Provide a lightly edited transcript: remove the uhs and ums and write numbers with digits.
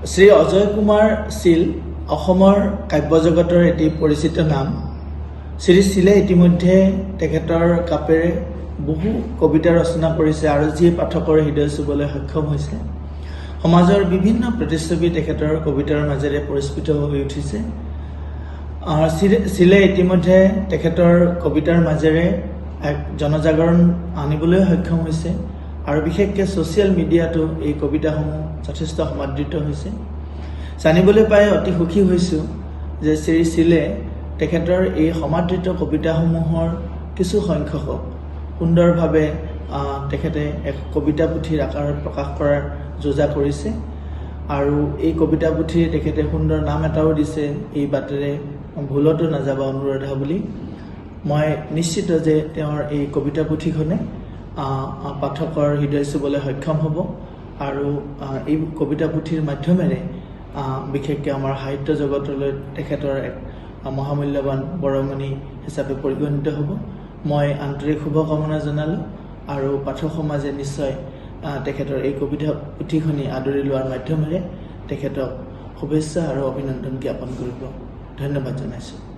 শ্ৰী অজয় কুমাৰ শীল অসমৰ কাব্য জগতৰ এটি পৰিচিত নাম। শ্ৰী শীলে ইতিমধ্যে তেখেতৰ কাপেৰে বহু কবিতা ৰচনা কৰিছে আৰু যি পাঠকৰ হৃদয় চুবলৈ সক্ষম হৈছে। সমাজৰ বিভিন্ন প্ৰতিচ্ছবি তেখেতৰ কবিতাৰ মাজেৰে পৰিস্ফুট হৈ উঠিছে। শীলে ইতিমধ্যে তেখেতৰ কবিতাৰ মাজেৰে এক জনজাগৰণ আনিবলৈ সক্ষম হৈছে আৰু বিশেষকৈ ছ'চিয়েল মিডিয়াতো এই কবিতাসমূহ যথেষ্ট সমাদৃত হৈছে। জানিবলৈ পাই অতি সুখী হৈছোঁ যে শ্ৰী শীলে তেখেতৰ এই সমাদৃত কবিতাসমূহৰ কিছু সংখ্যকক সুন্দৰভাৱে তেখেতে এক কবিতা পুথিৰ আকাৰত প্ৰকাশ কৰাৰ যোজা কৰিছে আৰু এই কবিতা পুথিৰ তেখেতে সুন্দৰ নাম এটাও দিছে, এই বাটেৰে ভুলতো নাযাবা অনুৰাধা বুলি। মই নিশ্চিত যে তেওঁৰ এই কবিতা পুথিখনে পাঠকৰ হৃদয় চুবলৈ সক্ষম হ'ব আৰু এই কবিতা পুথিৰ মাধ্যমেৰে বিশেষকৈ আমাৰ সাহিত্য জগতলৈ তেখেতৰ এক মহামূল্যৱান বৰঙণি হিচাপে পৰিগণিত হ'ব। মই আন্তৰিক শুভকামনা জনালোঁ আৰু পাঠক সমাজে নিশ্চয় তেখেতৰ এই কবিতা পুথিখনি আদৰি লোৱাৰ মাধ্যমেৰে তেখেতক শুভেচ্ছা আৰু অভিনন্দন জ্ঞাপন কৰিব। ধন্যবাদ জনাইছোঁ।